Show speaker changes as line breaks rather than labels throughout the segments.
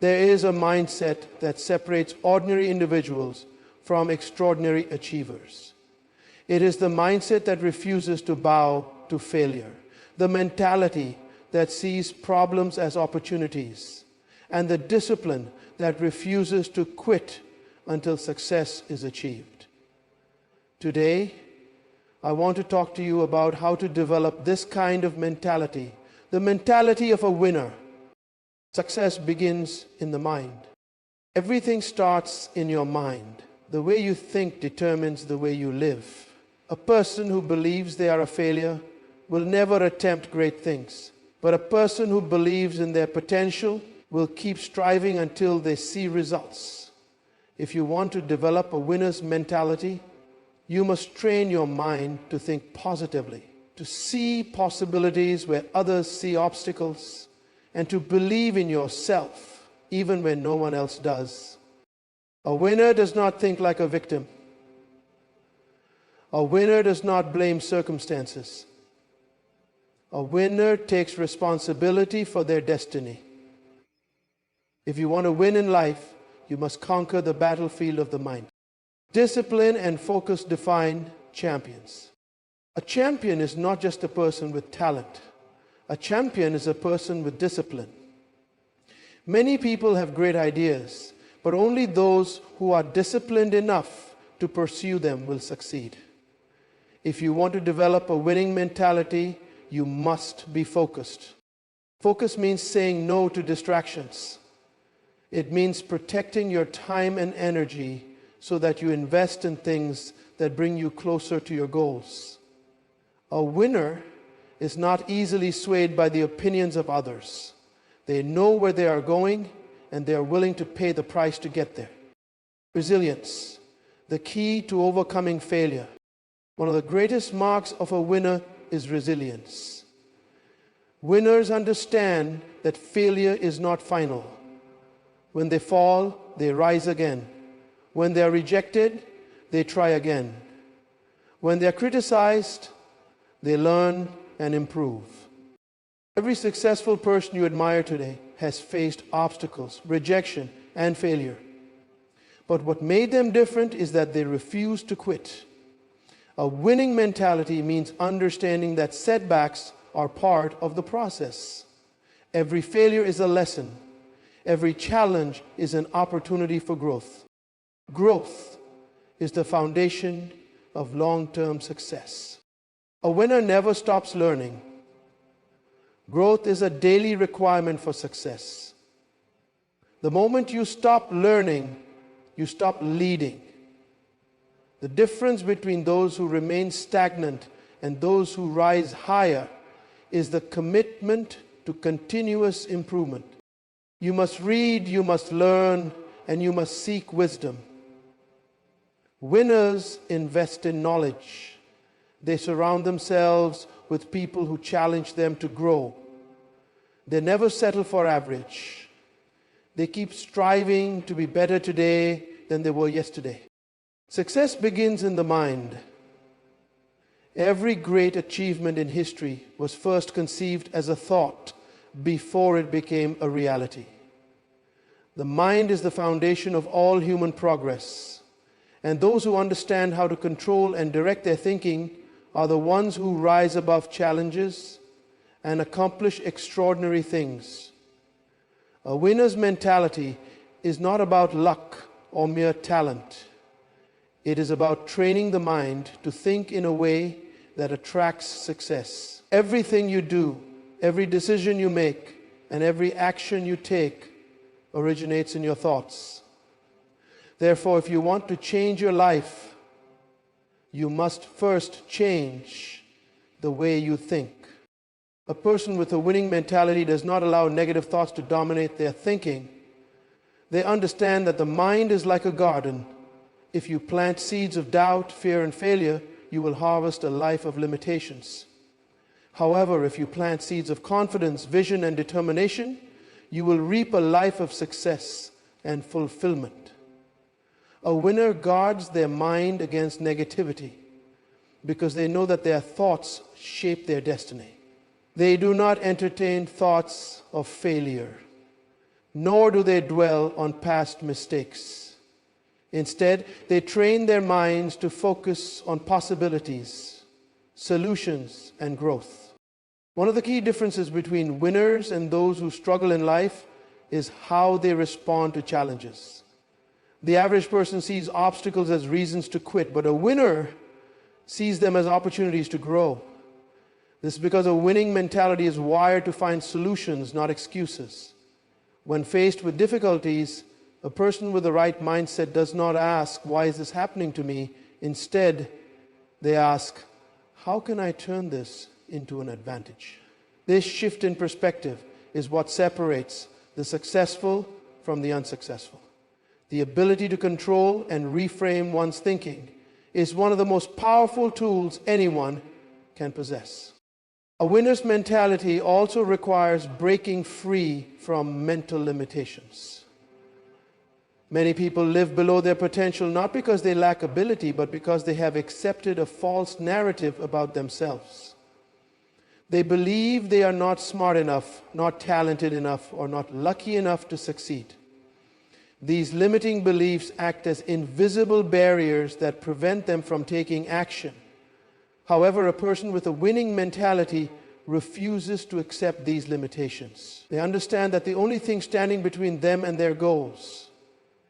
There is a mindset that separates ordinary individuals from extraordinary achievers. It is the mindset that refuses to bow to failure, the mentality that sees problems as opportunities, and the discipline that refuses to quit until success is achieved. Today, I want to talk to you about how to develop this kind of mentality, the mentality of a winner. Success begins in the mind. Everything starts in your mind. The way you think determines the way you live. A person who believes they are a failure will never attempt great things. But a person who believes in their potential will keep striving until they see results. If you want to develop a winner's mentality, you must train your mind to think positively, to see possibilities where others see obstacles, and to believe in yourself even when no one else does. A winner does not think like a victim. A winner does not blame circumstances. A winner takes responsibility for their destiny. If you want to win in life, you must conquer the battlefield of the mind. Discipline and focus define champions. A champion is not just a person with talent. A champion is a person with discipline. Many people have great ideas, but only those who are disciplined enough to pursue them will succeed. If you want to develop a winning mentality, you must be focused. Focus means saying no to distractions. It means protecting your time and energy so that you invest in things that bring you closer to your goals. A winner is not easily swayed by the opinions of others. They know where they are going, and they are willing to pay the price to get there. Resilience, the key to overcoming failure. One of the greatest marks of a winner is resilience. Winners understand that failure is not final. When they fall, they rise again. When they are rejected, they try again. When they are criticized, they learn and improve. Every successful person you admire today has faced obstacles, rejection, and failure. But what made them different is that they refused to quit. A winning mentality means understanding that setbacks are part of the process. Every failure is a lesson. Every challenge is an opportunity for growth. Growth is the foundation of long-term success. A winner never stops learning. Growth is a daily requirement for success. The moment you stop learning, you stop leading. The difference between those who remain stagnant and those who rise higher is the commitment to continuous improvement. You must read, you must learn, and you must seek wisdom. Winners invest in knowledge. They surround themselves with people who challenge them to grow. They never settle for average. They keep striving to be better today than they were yesterday. Success begins in the mind. Every great achievement in history was first conceived as a thought before it became a reality. The mind is the foundation of all human progress, and those who understand how to control and direct their thinking are the ones who rise above challenges and accomplish extraordinary things. A winner's mentality is not about luck or mere talent. It is about training the mind to think in a way that attracts success. Everything you do, every decision you make, and every action you take originates in your thoughts. Therefore, if you want to change your life, you must first change the way you think. A person with a winning mentality does not allow negative thoughts to dominate their thinking. They understand that the mind is like a garden. If you plant seeds of doubt, fear, and failure, you will harvest a life of limitations. However, if you plant seeds of confidence, vision, and determination, you will reap a life of success and fulfillment. A winner guards their mind against negativity because they know that their thoughts shape their destiny. They do not entertain thoughts of failure. nor do they dwell on past mistakes. Instead, they train their minds to focus on possibilities, solutions, and growth. One of the key differences between winners and those who struggle in life is how they respond to challenges. The average person sees obstacles as reasons to quit, but a winner sees them as opportunities to grow. This is because a winning mentality is wired to find solutions, not excuses. When faced with difficulties, a person with the right mindset does not ask, "Why is this happening to me?" Instead, they ask, "How can I turn this into an advantage?" This shift in perspective is what separates the successful from the unsuccessful. The ability to control and reframe one's thinking is one of the most powerful tools anyone can possess. A winner's mentality also requires breaking free from mental limitations. Many people live below their potential not because they lack ability, but because they have accepted a false narrative about themselves. They believe they are not smart enough, not talented enough, or not lucky enough to succeed. These limiting beliefs act as invisible barriers that prevent them from taking action. However, a person with a winning mentality refuses to accept these limitations. They understand that the only thing standing between them and their goals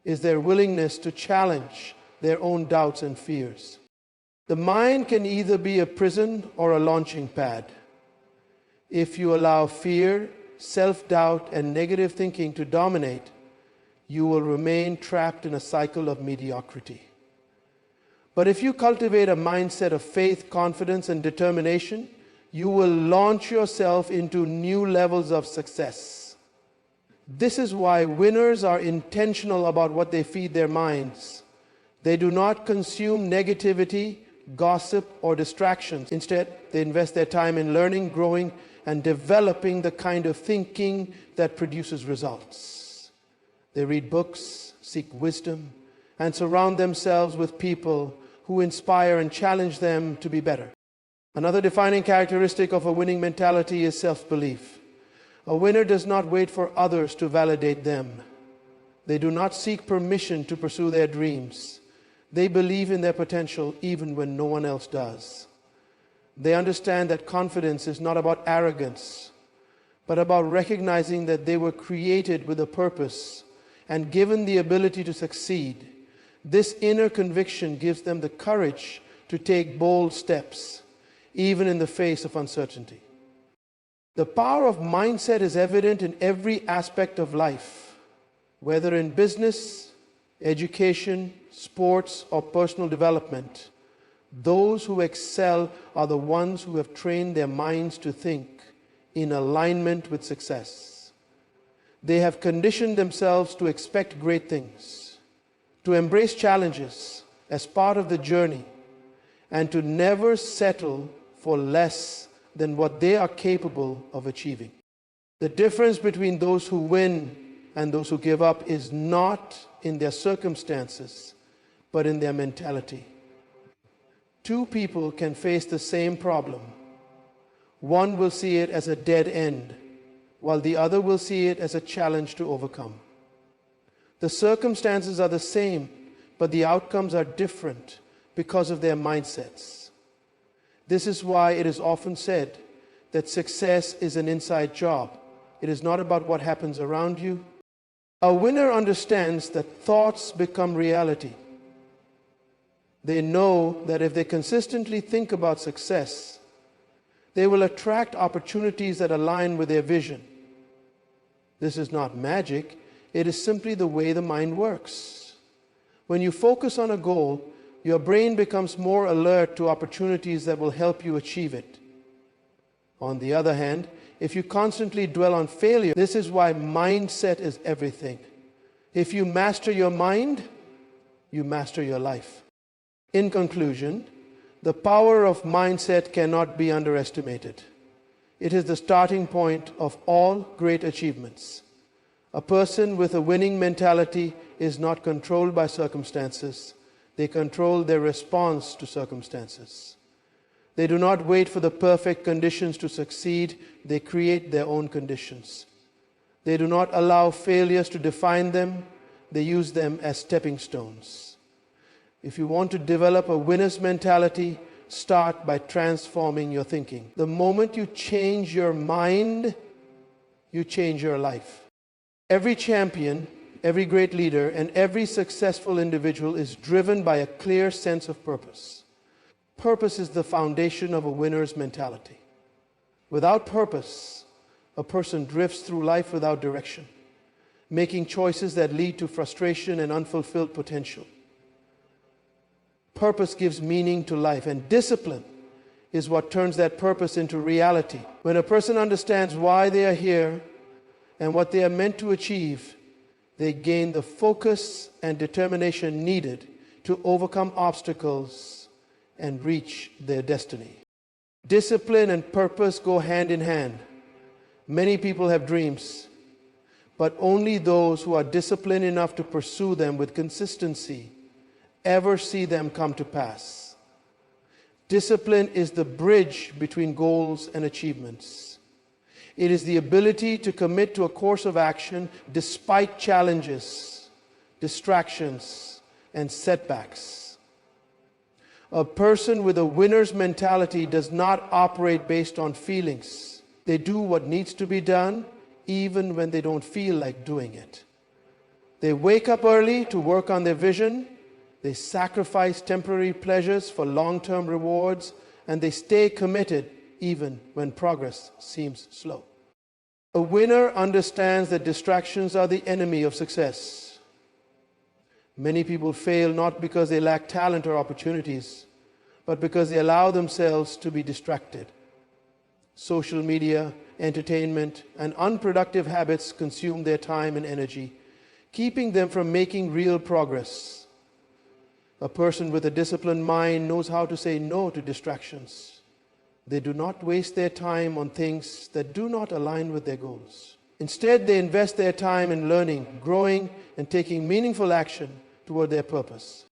is their willingness to challenge their own doubts and fears. The mind can either be a prison or a launching pad. If you allow fear, self-doubt, and negative thinking to dominate, you will remain trapped in a cycle of mediocrity. But if you cultivate a mindset of faith, confidence, and determination, you will launch yourself into new levels of success. This is why winners are intentional about what they feed their minds. They do not consume negativity, gossip, or distractions. Instead, they invest their time in learning, growing, and developing the kind of thinking that produces results. They read books, seek wisdom, and surround themselves with people who inspire and challenge them to be better. Another defining characteristic of a winning mentality is self-belief. A winner does not wait for others to validate them. They do not seek permission to pursue their dreams. They believe in their potential even when no one else does. They understand that confidence is not about arrogance, but about recognizing that they were created with a purpose and given the ability to succeed. This inner conviction gives them the courage to take bold steps, even in the face of uncertainty. The power of mindset is evident in every aspect of life, whether in business, education, sports, or personal development. Those who excel are the ones who have trained their minds to think in alignment with success. They have conditioned themselves to expect great things, to embrace challenges as part of the journey, and to never settle for less than what they are capable of achieving. The difference between those who win and those who give up is not in their circumstances, but in their mentality. Two people can face the same problem. One will see it as a dead end, while the other will see it as a challenge to overcome. The circumstances are the same, but the outcomes are different because of their mindsets. This is why it is often said that success is an inside job. It is not about what happens around you. A winner understands that thoughts become reality. They know that if they consistently think about success, they will attract opportunities that align with their vision. This is not magic. It is simply the way the mind works. When you focus on a goal, your brain becomes more alert to opportunities that will help you achieve it. On the other hand, if you constantly dwell on failure, this is why mindset is everything. If you master your mind, you master your life. In conclusion, the power of mindset cannot be underestimated. It is the starting point of all great achievements. A person with a winning mentality is not controlled by circumstances. They control their response to circumstances. They do not wait for the perfect conditions to succeed. They create their own conditions. They do not allow failures to define them. They use them as stepping stones. If you want to develop a winner's mentality, start by transforming your thinking. The moment you change your mind, you change your life. Every champion, every great leader, and every successful individual is driven by a clear sense of purpose. Purpose is the foundation of a winner's mentality. Without purpose, a person drifts through life without direction, making choices that lead to frustration and unfulfilled potential. Purpose gives meaning to life, and discipline is what turns that purpose into reality. When a person understands why they are here and what they are meant to achieve, they gain the focus and determination needed to overcome obstacles and reach their destiny. Discipline and purpose go hand in hand. Many people have dreams, but only those who are disciplined enough to pursue them with consistency ever see them come to pass. Discipline is the bridge between goals and achievements. It is the ability to commit to a course of action despite challenges, distractions, and setbacks. A person with a winner's mentality does not operate based on feelings. They do what needs to be done, even when they don't feel like doing it. They wake up early to work on their vision. They sacrifice temporary pleasures for long-term rewards, and they stay committed even when progress seems slow. A winner understands that distractions are the enemy of success. Many people fail not because they lack talent or opportunities, but because they allow themselves to be distracted. Social media, entertainment, and unproductive habits consume their time and energy, keeping them from making real progress. A person with a disciplined mind knows how to say no to distractions. They do not waste their time on things that do not align with their goals. Instead, they invest their time in learning, growing, and taking meaningful action toward their purpose.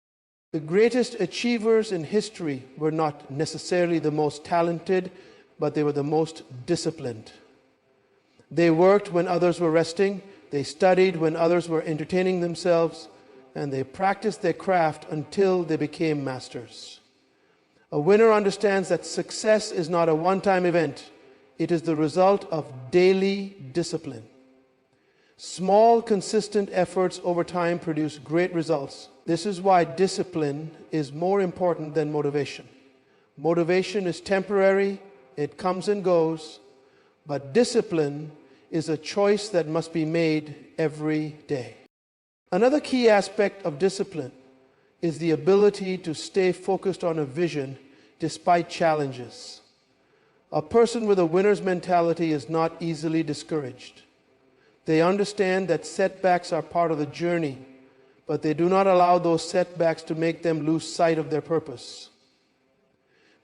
The greatest achievers in history were not necessarily the most talented, but they were the most disciplined. They worked when others were resting. They studied when others were entertaining themselves. And they practiced their craft until they became masters. A winner understands that success is not a one-time event. It is the result of daily discipline. Small, consistent efforts over time produce great results. This is why discipline is more important than motivation. Motivation is temporary, it comes and goes, but discipline is a choice that must be made every day. Another key aspect of discipline is the ability to stay focused on a vision despite challenges. A person with a winner's mentality is not easily discouraged. They understand that setbacks are part of the journey, but they do not allow those setbacks to make them lose sight of their purpose.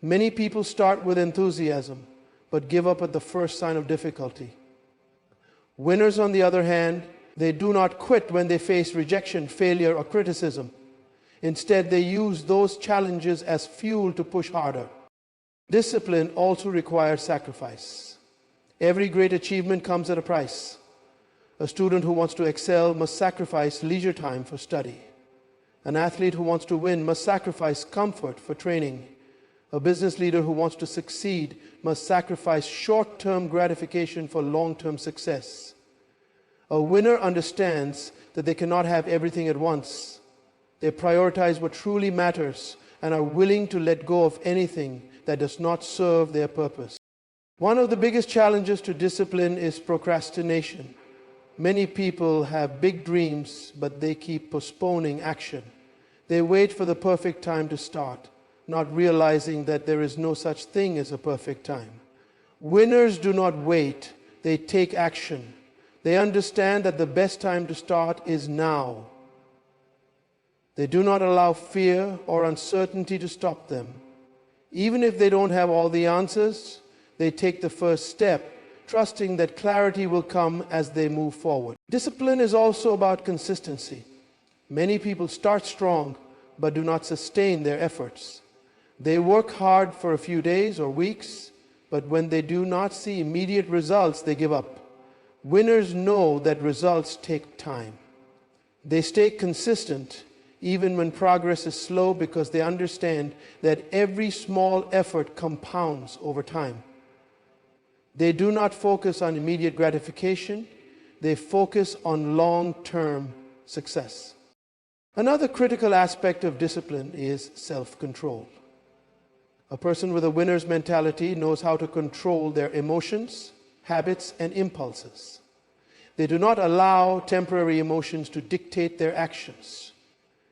Many people start with enthusiasm, but give up at the first sign of difficulty. Winners, on the other hand, they do not quit when they face rejection, failure, or criticism. Instead, they use those challenges as fuel to push harder. Discipline also requires sacrifice. Every great achievement comes at a price. A student who wants to excel must sacrifice leisure time for study. An athlete who wants to win must sacrifice comfort for training. A business leader who wants to succeed must sacrifice short-term gratification for long-term success. A winner understands that they cannot have everything at once. They prioritize what truly matters and are willing to let go of anything that does not serve their purpose. One of the biggest challenges to discipline is procrastination. Many people have big dreams, but they keep postponing action. They wait for the perfect time to start, not realizing that there is no such thing as a perfect time. Winners do not wait, they take action. They understand that the best time to start is now. They do not allow fear or uncertainty to stop them. Even if they don't have all the answers, they take the first step, trusting that clarity will come as they move forward. Discipline is also about consistency. Many people start strong, but do not sustain their efforts. They work hard for a few days or weeks, but when they do not see immediate results, they give up. Winners know that results take time. They stay consistent even when progress is slow because they understand that every small effort compounds over time. They do not focus on immediate gratification. They focus on long-term success. Another critical aspect of discipline is self-control. A person with a winner's mentality knows how to control their emotions, habits, and impulses. They do not allow temporary emotions to dictate their actions.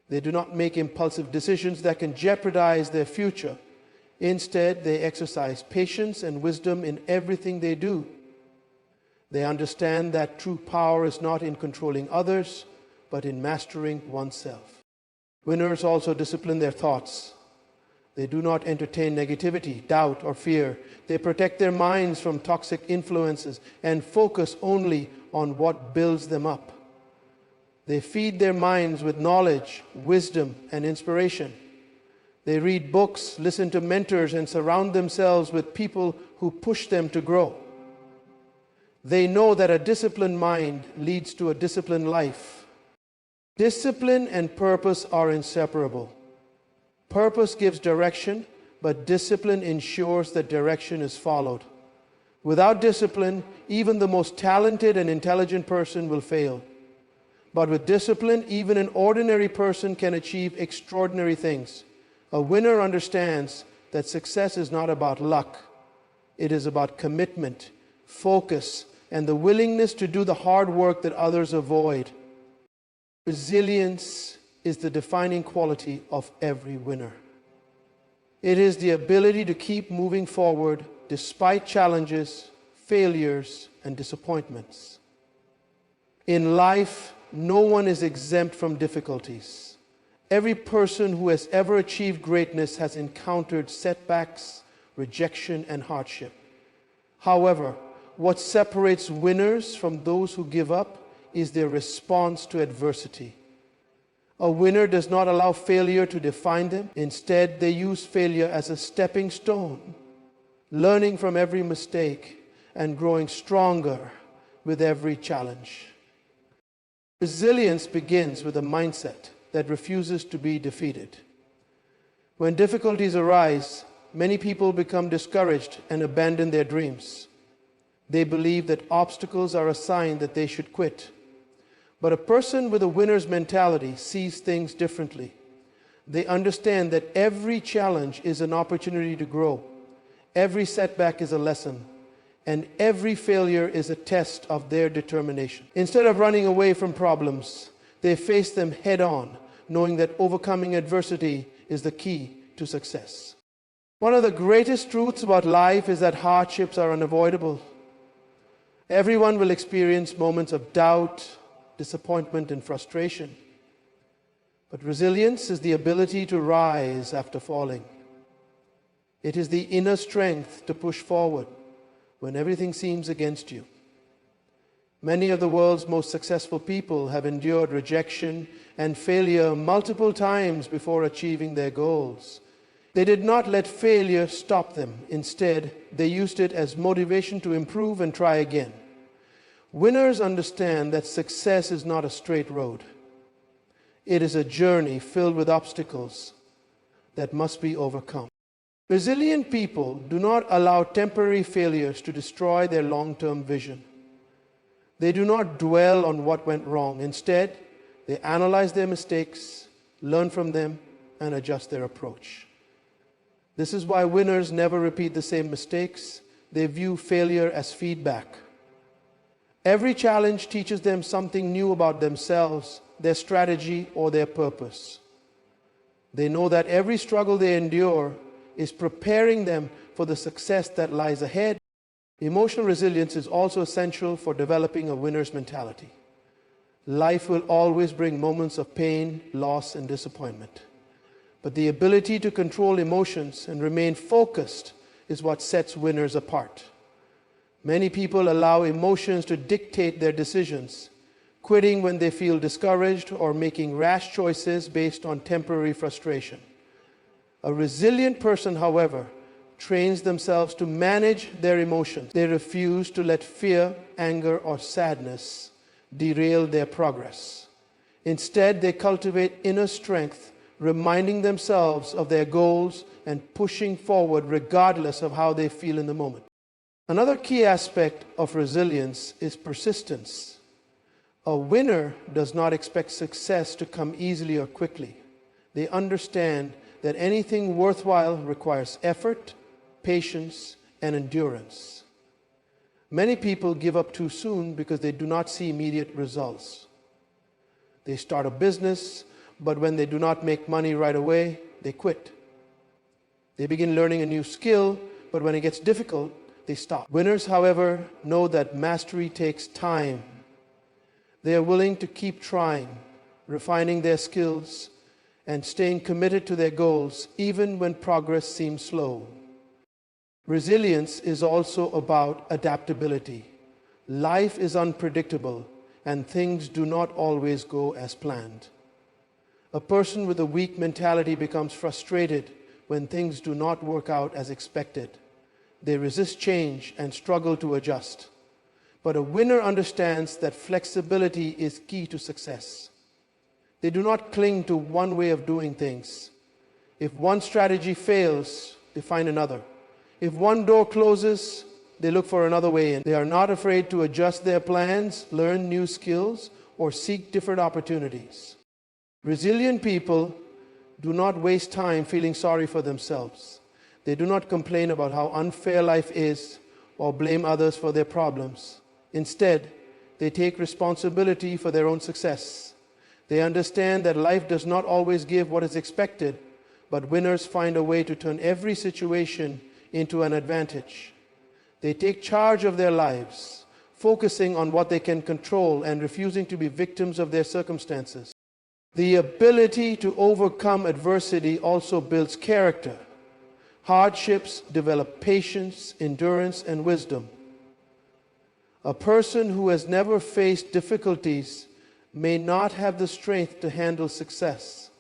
They do not make impulsive decisions that can jeopardize their future. Instead, they exercise patience and wisdom in everything they do. They understand that true power is not in controlling others, but in mastering oneself. Winners also discipline their thoughts. They do not entertain negativity, doubt, or fear. They protect their minds from toxic influences and focus only on what builds them up. They feed their minds with knowledge, wisdom, and inspiration. They read books, listen to mentors, and surround themselves with people who push them to grow. They know that a disciplined mind leads to a disciplined life. Discipline and purpose are inseparable. Purpose gives direction, but discipline ensures that direction is followed. Without discipline, even the most talented and intelligent person will fail. But with discipline, even an ordinary person can achieve extraordinary things. A winner understands that success is not about luck. It is about commitment, focus, and the willingness to do the hard work that others avoid. Resilience is the defining quality of every winner. It is the ability to keep moving forward despite challenges, failures, and disappointments. In life, no one is exempt from difficulties. Every person who has ever achieved greatness has encountered setbacks, rejection, and hardship. However, what separates winners from those who give up is their response to adversity. A winner does not allow failure to define them. Instead, they use failure as a stepping stone, learning from every mistake and growing stronger with every challenge. Resilience begins with a mindset that refuses to be defeated. When difficulties arise, many people become discouraged and abandon their dreams. They believe that obstacles are a sign that they should quit. But a person with a winner's mentality sees things differently. They understand that every challenge is an opportunity to grow. Every setback is a lesson. And every failure is a test of their determination. Instead of running away from problems, they face them head-on, knowing that overcoming adversity is the key to success. One of the greatest truths about life is that hardships are unavoidable. Everyone will experience moments of doubt, disappointment, and frustration. But resilience is the ability to rise after falling. It is the inner strength to push forward when everything seems against you. Many of the world's most successful people have endured rejection and failure multiple times before achieving their goals. They did not let failure stop them. Instead, they used it as motivation to improve and try again. Winners understand that success is not a straight road. It is a journey filled with obstacles that must be overcome. Resilient people do not allow temporary failures to destroy their long-term vision. They do not dwell on what went wrong. Instead, they analyze their mistakes, learn from them, and adjust their approach. This is why winners never repeat the same mistakes. They view failure as feedback. Every challenge teaches them something new about themselves, their strategy, or their purpose. They know that every struggle they endure is preparing them for the success that lies ahead. Emotional resilience is also essential for developing a winner's mentality. Life will always bring moments of pain, loss, and disappointment. But the ability to control emotions and remain focused is what sets winners apart. Many people allow emotions to dictate their decisions, quitting when they feel discouraged or making rash choices based on temporary frustration. A resilient person, however, trains themselves to manage their emotions. They refuse to let fear, anger, or sadness derail their progress. Instead, they cultivate inner strength, reminding themselves of their goals and pushing forward regardless of how they feel in the moment. Another key aspect of resilience is persistence. A winner does not expect success to come easily or quickly. They understand that anything worthwhile requires effort, patience, and endurance. Many people give up too soon because they do not see immediate results. They start a business, but when they do not make money right away, they quit. They begin learning a new skill, but when it gets difficult, they stop. Winners, however, know that mastery takes time. They are willing to keep trying, refining their skills, and staying committed to their goals, even when progress seems slow. Resilience is also about adaptability. Life is unpredictable, and things do not always go as planned. A person with a weak mentality becomes frustrated when things do not work out as expected. They resist change and struggle to adjust. But a winner understands that flexibility is key to success. They do not cling to one way of doing things. If one strategy fails, they find another. If one door closes, they look for another way in. They are not afraid to adjust their plans, learn new skills, or seek different opportunities. Resilient people do not waste time feeling sorry for themselves. They do not complain about how unfair life is or blame others for their problems. Instead, they take responsibility for their own success. They understand that life does not always give what is expected, but winners find a way to turn every situation into an advantage. They take charge of their lives, focusing on what they can control and refusing to be victims of their circumstances. The ability to overcome adversity also builds character. Hardships develop patience, endurance, and wisdom. A person who has never faced difficulties may not have the strength to handle success.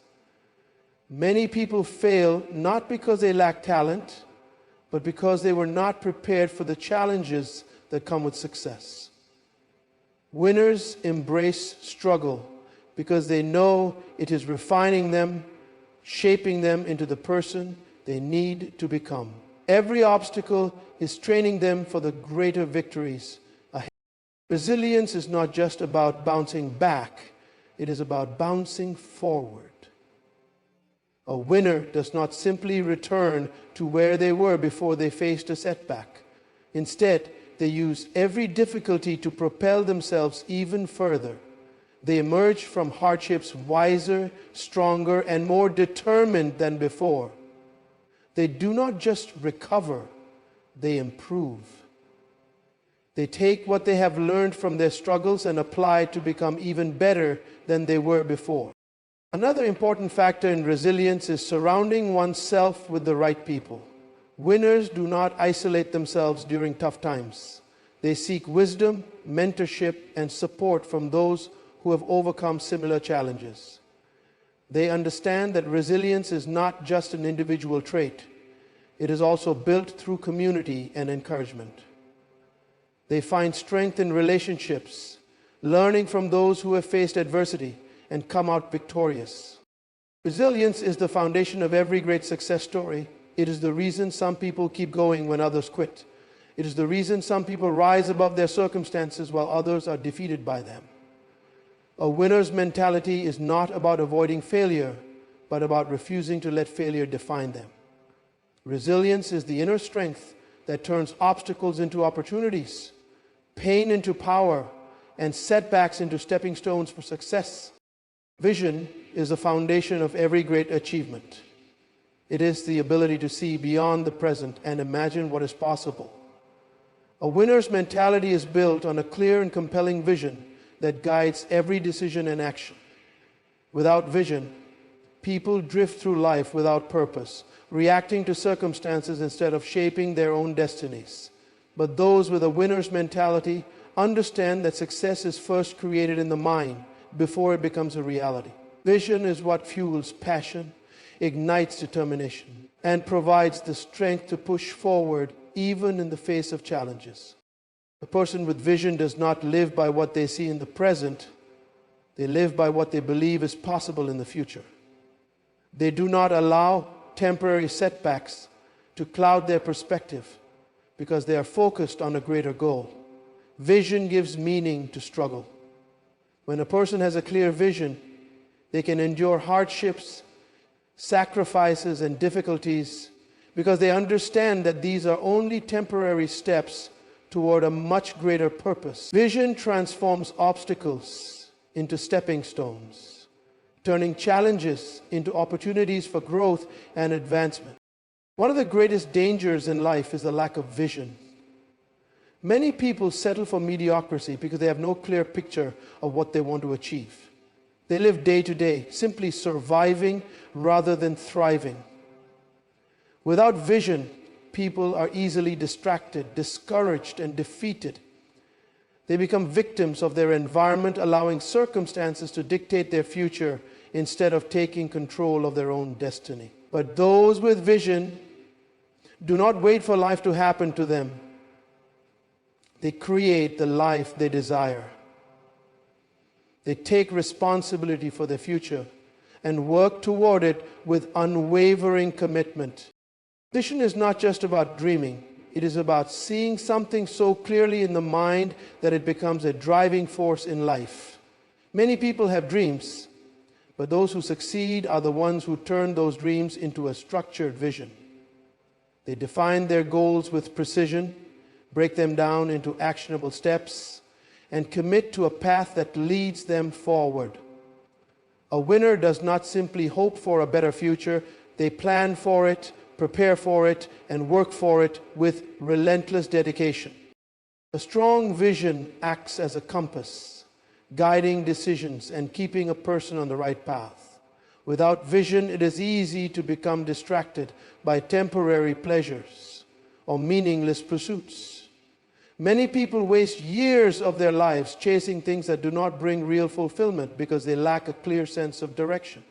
Many people fail not because they lack talent, but because they were not prepared for the challenges that come with success. Winners embrace struggle because they know it is refining them, shaping them into the person they need to become. Every obstacle is training them for the greater victories ahead. Resilience is not just about bouncing back, it is about bouncing forward. A winner does not simply return to where they were before they faced a setback. Instead, they use every difficulty to propel themselves even further. They emerge from hardships wiser, stronger, and more determined than before. They do not just recover, they improve. They take what they have learned from their struggles and apply it to become even better than they were before. Another important factor in resilience is surrounding oneself with the right people. Winners do not isolate themselves during tough times. They seek wisdom, mentorship, and support from those who have overcome similar challenges. They understand that resilience is not just an individual trait. It is also built through community and encouragement. They find strength in relationships, learning from those who have faced adversity and come out victorious. Resilience is the foundation of every great success story. It is the reason some people keep going when others quit. It is the reason some people rise above their circumstances while others are defeated by them. A winner's mentality is not about avoiding failure, but about refusing to let failure define them. Resilience is the inner strength that turns obstacles into opportunities, pain into power, and setbacks into stepping stones for success. Vision is the foundation of every great achievement. It is the ability to see beyond the present and imagine what is possible. A winner's mentality is built on a clear and compelling vision that guides every decision and action. Without vision, people drift through life without purpose, reacting to circumstances instead of shaping their own destinies. But those with a winner's mentality understand that success is first created in the mind before it becomes a reality. Vision is what fuels passion, ignites determination, and provides the strength to push forward even in the face of challenges. A person with vision does not live by what they see in the present. They live by what they believe is possible in the future. They do not allow temporary setbacks to cloud their perspective because they are focused on a greater goal. Vision gives meaning to struggle. When a person has a clear vision, they can endure hardships, sacrifices, and difficulties because they understand that these are only temporary steps toward a much greater purpose. Vision transforms obstacles into stepping stones, turning challenges into opportunities for growth and advancement. One of the greatest dangers in life is the lack of vision. Many people settle for mediocrity because they have no clear picture of what they want to achieve. They live day to day, simply surviving rather than thriving. Without vision, people are easily distracted, discouraged, and defeated. They become victims of their environment, allowing circumstances to dictate their future instead of taking control of their own destiny. But those with vision do not wait for life to happen to them. They create the life they desire. They take responsibility for their future and work toward it with unwavering commitment. Vision is not just about dreaming. It is about seeing something so clearly in the mind that it becomes a driving force in life. Many people have dreams, but those who succeed are the ones who turn those dreams into a structured vision. They define their goals with precision, break them down into actionable steps, and commit to a path that leads them forward. A winner does not simply hope for a better future. They plan for it, prepare for it, and work for it with relentless dedication. A strong vision acts as a compass, guiding decisions and keeping a person on the right path. Without vision, it is easy to become distracted by temporary pleasures or meaningless pursuits. Many people waste years of their lives chasing things that do not bring real fulfillment because they lack a clear sense of direction.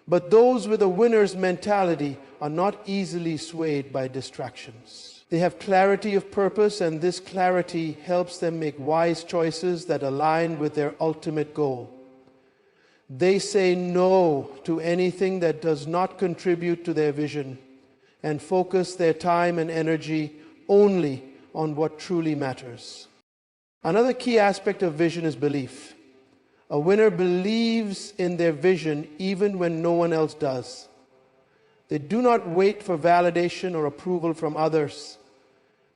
But those with a winner's mentality are not easily swayed by distractions. They have clarity of purpose, and this clarity helps them make wise choices that align with their ultimate goal. They say no to anything that does not contribute to their vision and focus their time and energy only on what truly matters. Another key aspect of vision is belief. A winner believes in their vision even when no one else does. They do not wait for validation or approval from others.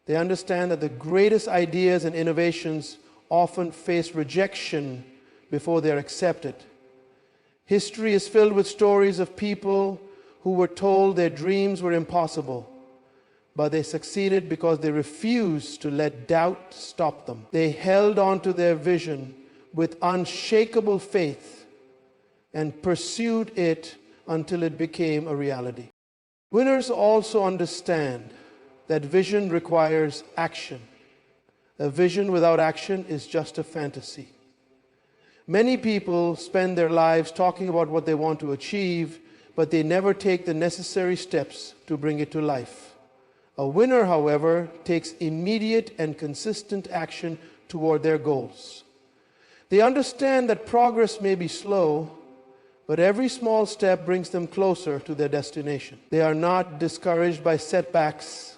They understand that the greatest ideas and innovations often face rejection before they are accepted. History is filled with stories of people who were told their dreams were impossible, but they succeeded because they refused to let doubt stop them. They held on to their vision with unshakable faith and pursued it until it became a reality. Winners also understand that vision requires action. A vision without action is just a fantasy. Many people spend their lives talking about what they want to achieve, but they never take the necessary steps to bring it to life. A winner, however, takes immediate and consistent action toward their goals. They understand that progress may be slow, but every small step brings them closer to their destination. They are not discouraged by setbacks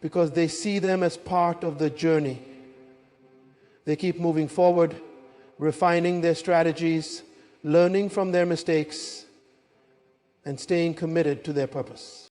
because they see them as part of the journey. They keep moving forward, refining their strategies, learning from their mistakes, and staying committed to their purpose.